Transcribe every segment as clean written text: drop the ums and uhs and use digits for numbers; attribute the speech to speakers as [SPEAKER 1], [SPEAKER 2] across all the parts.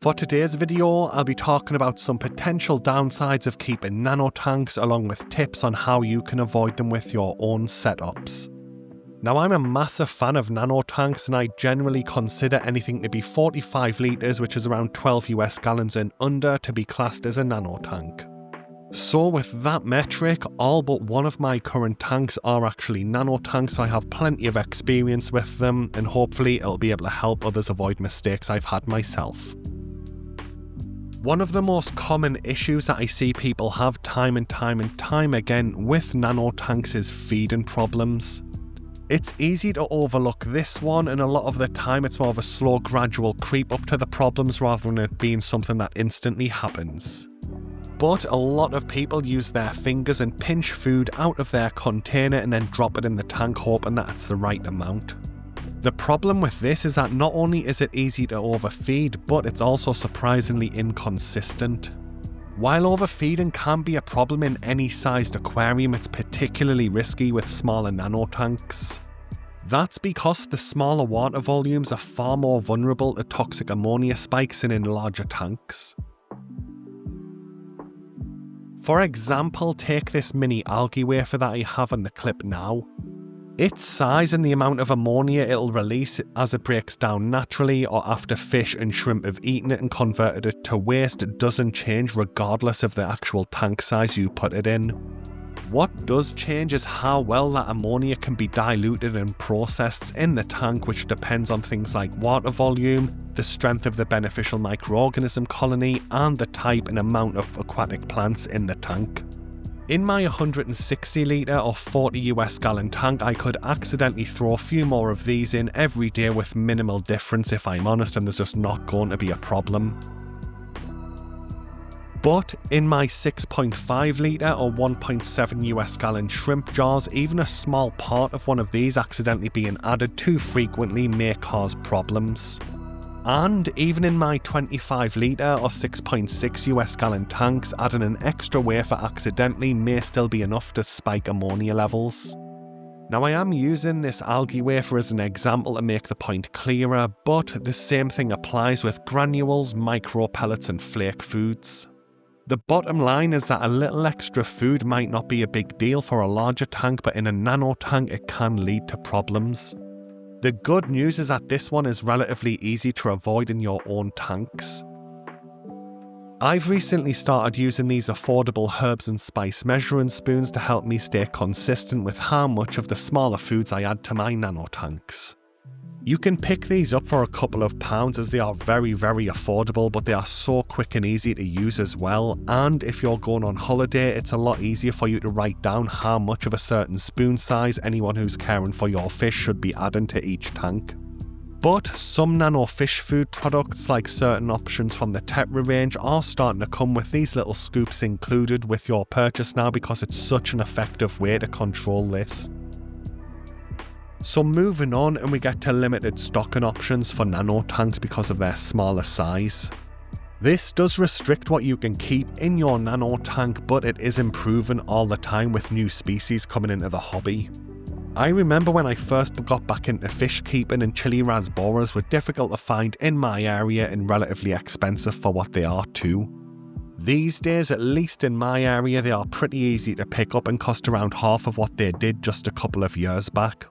[SPEAKER 1] For today's video, I'll be talking about some potential downsides of keeping nano tanks along with tips on how you can avoid them with your own setups. Now, I'm a massive fan of nano tanks and I generally consider anything to be 45 litres, which is around 12 US gallons and under, to be classed as a nano tank. So with that metric, all but one of my current tanks are actually nano tanks, so I have plenty of experience with them and hopefully it'll be able to help others avoid mistakes I've had myself. One of the most common issues that I see people have time and time again with nano tanks is feeding problems. It's easy to overlook this one, and a lot of the time it's more of a slow gradual creep up to the problems rather than it being something that instantly happens. But a lot of people use their fingers and pinch food out of their container and then drop it in the tank hoping that it's the right amount. The problem with this is that not only is it easy to overfeed, but it's also surprisingly inconsistent. While overfeeding can be a problem in any sized aquarium, it's particularly risky with smaller nano tanks. That's because the smaller water volumes are far more vulnerable to toxic ammonia spikes than in larger tanks. For example, take this mini algae wafer that I have in the clip now. Its size and the amount of ammonia it'll release as it breaks down naturally or after fish and shrimp have eaten it and converted it to waste doesn't change regardless of the actual tank size you put it in. What does change is how well that ammonia can be diluted and processed in the tank, which depends on things like water volume, the strength of the beneficial microorganism colony, and the type and amount of aquatic plants in the tank. In my 160 litre or 40 US gallon tank, I could accidentally throw a few more of these in every day with minimal difference if I'm honest, and there's just not going to be a problem. But in my 6.5 litre or 1.7 US gallon shrimp jars, even a small part of one of these accidentally being added too frequently may cause problems. And even in my 25 litre or 6.6 US gallon tanks, adding an extra wafer accidentally may still be enough to spike ammonia levels. Now, I am using this algae wafer as an example to make the point clearer, but the same thing applies with granules, micro pellets and flake foods. The bottom line is that a little extra food might not be a big deal for a larger tank, but in a nano tank it can lead to problems. The good news is that this one is relatively easy to avoid in your own tanks. I've recently started using these affordable herbs and spice measuring spoons to help me stay consistent with how much of the smaller foods I add to my nano tanks. You can pick these up for a couple of pounds as they are very affordable, but they are so quick and easy to use as well, and if you're going on holiday it's a lot easier for you to write down how much of a certain spoon size anyone who's caring for your fish should be adding to each tank. But some nano fish food products, like certain options from the Tetra range, are starting to come with these little scoops included with your purchase now because it's such an effective way to control this. So moving on, and we get to limited stocking options for nano tanks because of their smaller size. This does restrict what you can keep in your nano tank, but it is improving all the time with new species coming into the hobby. I remember when I first got back into fish keeping, and chili rasboras were difficult to find in my area and relatively expensive for what they are too. These days, at least in my area, they are pretty easy to pick up and cost around half of what they did just a couple of years back.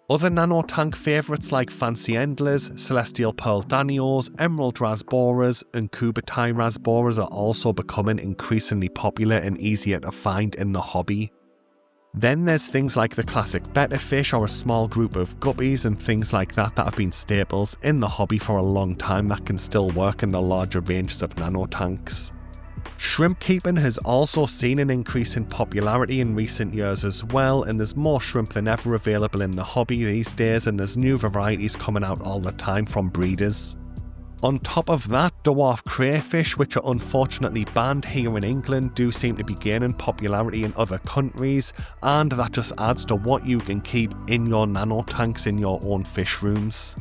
[SPEAKER 1] Other nano tank favourites like fancy endlers, celestial pearl danios, emerald rasboras and kubatai rasboras are also becoming increasingly popular and easier to find in the hobby. Then there's things like the classic betta fish or a small group of guppies and things like that have been staples in the hobby for a long time that can still work in the larger ranges of nano tanks. Shrimp keeping has also seen an increase in popularity in recent years as well, and there's more shrimp than ever available in the hobby these days, and there's new varieties coming out all the time from breeders. On top of that, dwarf crayfish, which are unfortunately banned here in England, do seem to be gaining popularity in other countries, and that just adds to what you can keep in your nano tanks in your own fish rooms.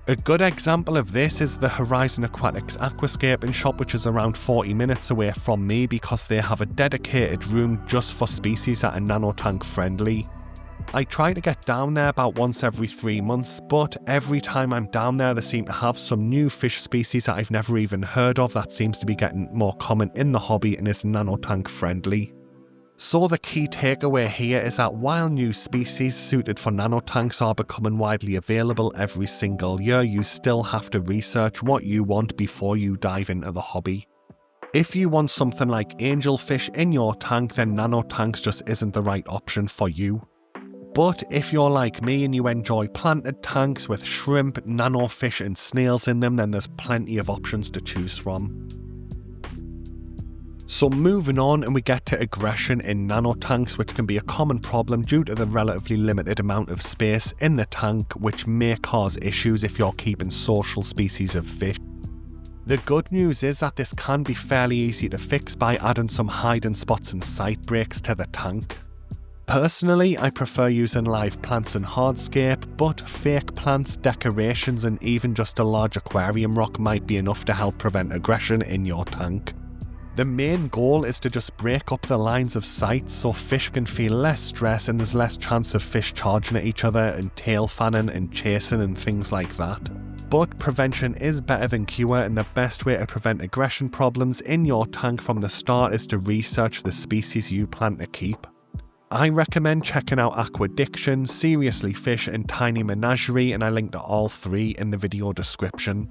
[SPEAKER 1] A good example of this is the Horizon Aquatics aquascaping shop, which is around 40 minutes away from me because they have a dedicated room just for species that are nano tank friendly. I try to get down there about once every 3 months, but every time I'm down there they seem to have some new fish species that I've never even heard of that seems to be getting more common in the hobby and is nanotank friendly. So the key takeaway here is that while new species suited for nanotanks are becoming widely available every single year, you still have to research what you want before you dive into the hobby. If you want something like angelfish in your tank, then nanotanks just isn't the right option for you. But if you're like me and you enjoy planted tanks with shrimp, nanofish and snails in them, then there's plenty of options to choose from. So moving on, and we get to aggression in nanotanks, which can be a common problem due to the relatively limited amount of space in the tank, which may cause issues if you're keeping social species of fish. The good news is that this can be fairly easy to fix by adding some hiding spots and sight breaks to the tank. Personally, I prefer using live plants and hardscape, but fake plants, decorations and even just a large aquarium rock might be enough to help prevent aggression in your tank. The main goal is to just break up the lines of sight so fish can feel less stress and there's less chance of fish charging at each other and tail fanning and chasing and things like that. But prevention is better than cure, and the best way to prevent aggression problems in your tank from the start is to research the species you plan to keep. I recommend checking out Aquadiction, Seriously Fish and Tiny Menagerie, and I link to all three in the video description.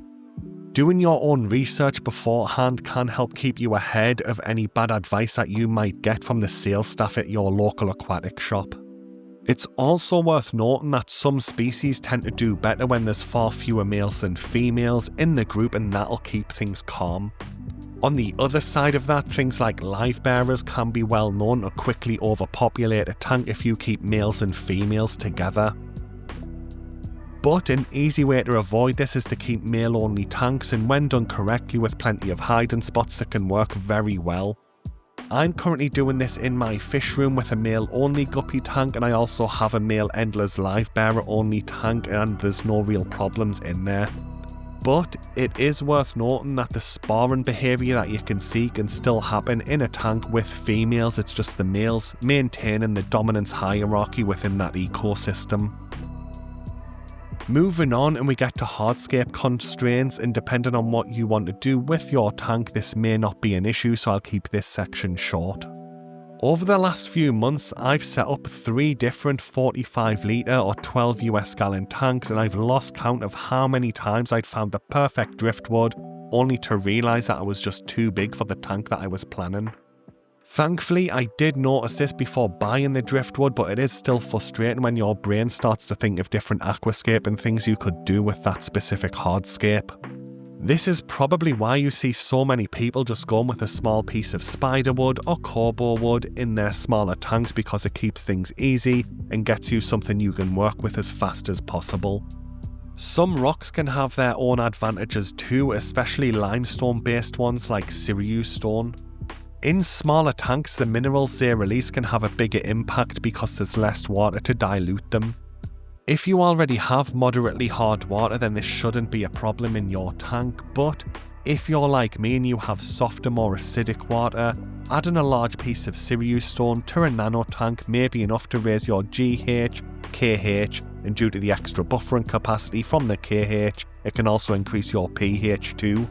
[SPEAKER 1] Doing your own research beforehand can help keep you ahead of any bad advice that you might get from the sales staff at your local aquatic shop. It's also worth noting that some species tend to do better when there's far fewer males than females in the group, and that'll keep things calm. On the other side of that, things like live bearers can be well known to quickly overpopulate a tank if you keep males and females together. But an easy way to avoid this is to keep male-only tanks, and when done correctly with plenty of hiding spots, that can work very well. I'm currently doing this in my fish room with a male-only guppy tank, and I also have a male endless live bearer only tank, and there's no real problems in there. But it is worth noting that the sparring behaviour that you can see can still happen in a tank with females. It's just the males maintaining the dominance hierarchy within that ecosystem. Moving on, and we get to hardscape constraints, and depending on what you want to do with your tank, this may not be an issue, so I'll keep this section short. Over the last few months, I've set up 3 different 45 litre or 12 US gallon tanks, and I've lost count of how many times I'd found the perfect driftwood, only to realise that it was just too big for the tank that I was planning. Thankfully, I did notice this before buying the driftwood, but it is still frustrating when your brain starts to think of different aquascape and things you could do with that specific hardscape. This is probably why you see so many people just going with a small piece of spiderwood or corbo wood in their smaller tanks, because it keeps things easy and gets you something you can work with as fast as possible. Some rocks can have their own advantages too, especially limestone based ones like Sirius stone. In smaller tanks, the minerals they release can have a bigger impact because there's less water to dilute them. If you already have moderately hard water, then this shouldn't be a problem in your tank, but if you're like me and you have softer, more acidic water, adding a large piece of Sirius stone to a nano tank may be enough to raise your GH, KH, and due to the extra buffering capacity from the KH, it can also increase your pH too.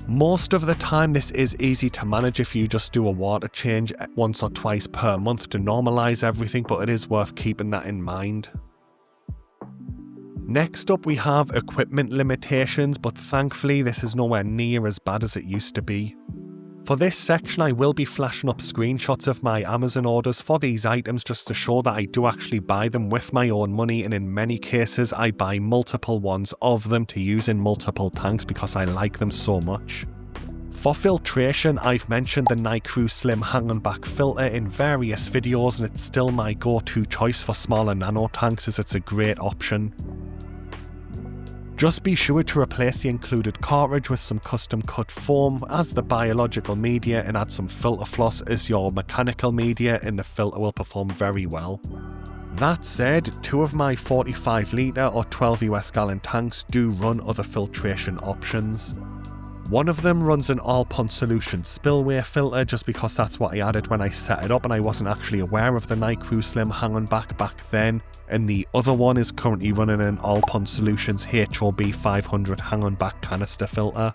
[SPEAKER 1] Most of the time this is easy to manage if you just do a water change once or twice per month to normalise everything, but it is worth keeping that in mind. Next up, we have equipment limitations, but thankfully this is nowhere near as bad as it used to be. For this section, I will be flashing up screenshots of my Amazon orders for these items just to show that I do actually buy them with my own money, and in many cases I buy multiple ones of them to use in multiple tanks because I like them so much. For filtration, I've mentioned the Nano Slim hanging back filter in various videos, and it's still my go-to choice for smaller nano tanks as it's a great option. Just be sure to replace the included cartridge with some custom cut foam as the biological media, and add some filter floss as your mechanical media, and the filter will perform very well. That said, 2 of my 45 litre or 12 US gallon tanks do run other filtration options. One of them runs an all-pond solution spillway filter just because that's what I added when I set it up and I wasn't actually aware of the Nano Slim hanging back then. And the other one is currently running an all-pond solutions HOB 500 hanging back canister filter.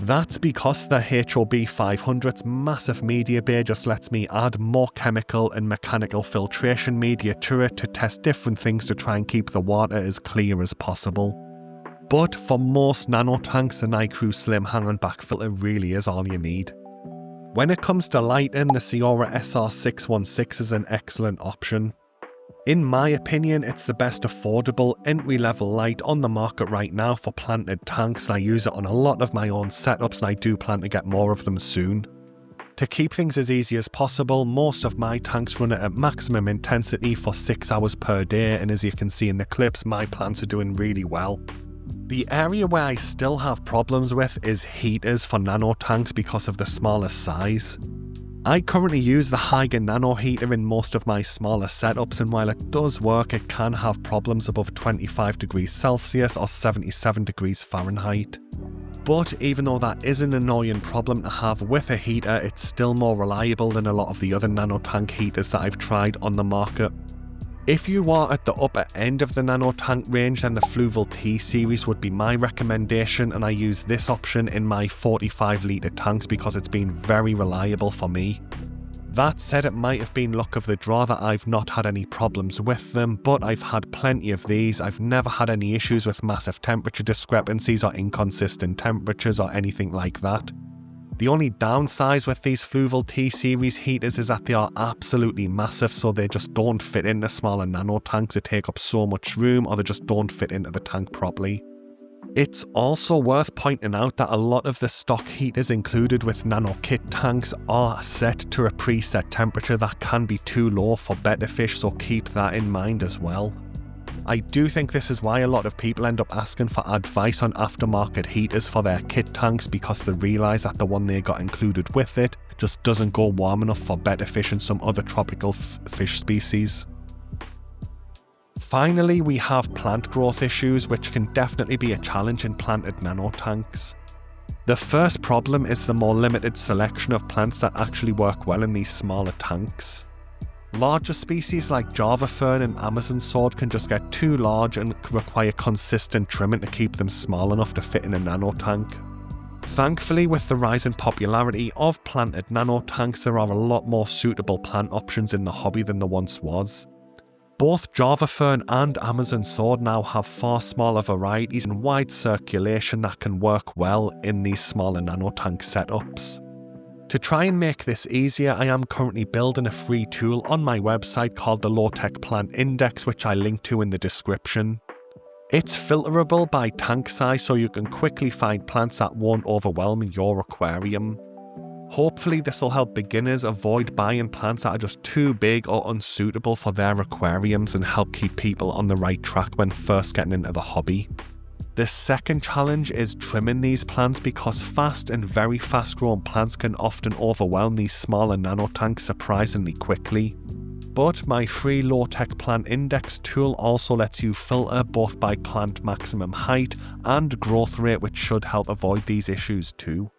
[SPEAKER 1] That's because the HOB 500's massive media bay just lets me add more chemical and mechanical filtration media to it to test different things to try and keep the water as clear as possible. But for most nano tanks, the Nano Slim hanging back filter really is all you need. When it comes to lighting, the Sierra SR616 is an excellent option. In my opinion, it's the best affordable entry-level light on the market right now for planted tanks. I use it on a lot of my own setups and I do plan to get more of them soon. To keep things as easy as possible, most of my tanks run it at maximum intensity for 6 hours per day, and as you can see in the clips, my plants are doing really well. The area where I still have problems with is heaters for nano tanks because of the smaller size. I currently use the Hygge Nano heater in most of my smaller setups, and while it does work, it can have problems above 25 degrees Celsius or 77 degrees Fahrenheit. But even though that is an annoying problem to have with a heater, it's still more reliable than a lot of the other nano tank heaters that I've tried on the market. If you are at the upper end of the nano tank range, then the Fluval T series would be my recommendation, and I use this option in my 45 litre tanks because it's been very reliable for me. That said, it might have been luck of the draw that I've not had any problems with them, but I've had plenty of these. I've never had any issues with massive temperature discrepancies or inconsistent temperatures or anything like that. The only downside with these Fluval T series heaters is that they are absolutely massive, so they just don't fit into smaller nano tanks. They take up so much room, or they just don't fit into the tank properly. It's also worth pointing out that a lot of the stock heaters included with nano kit tanks are set to a preset temperature that can be too low for better fish, so keep that in mind as well. I do think this is why a lot of people end up asking for advice on aftermarket heaters for their kit tanks, because they realise that the one they got included with it just doesn't go warm enough for better fish and some other tropical fish species. Finally, we have plant growth issues, which can definitely be a challenge in planted nano tanks. The first problem is the more limited selection of plants that actually work well in these smaller tanks. Larger species like Java fern and Amazon sword can just get too large and require consistent trimming to keep them small enough to fit in a nano tank. Thankfully, with the rise in popularity of planted nano tanks, there are a lot more suitable plant options in the hobby than there once was. Both Java fern and Amazon sword now have far smaller varieties and wide circulation that can work well in these smaller nano tank setups. To try and make this easier, I am currently building a free tool on my website called the Low-Tech Plant Index, which I link to in the description. It's filterable by tank size, so you can quickly find plants that won't overwhelm your aquarium. Hopefully this will help beginners avoid buying plants that are just too big or unsuitable for their aquariums and help keep people on the right track when first getting into the hobby. The second challenge is trimming these plants, because fast and very fast grown plants can often overwhelm these smaller nano tanks surprisingly quickly. But my free Low-Tech Plant Index tool also lets you filter both by plant maximum height and growth rate, which should help avoid these issues too.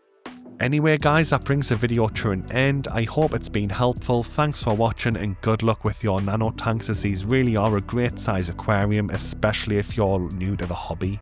[SPEAKER 1] Anyway guys, that brings the video to an end. I hope it's been helpful. Thanks for watching and good luck with your nano tanks, as these really are a great size aquarium, especially if you're new to the hobby.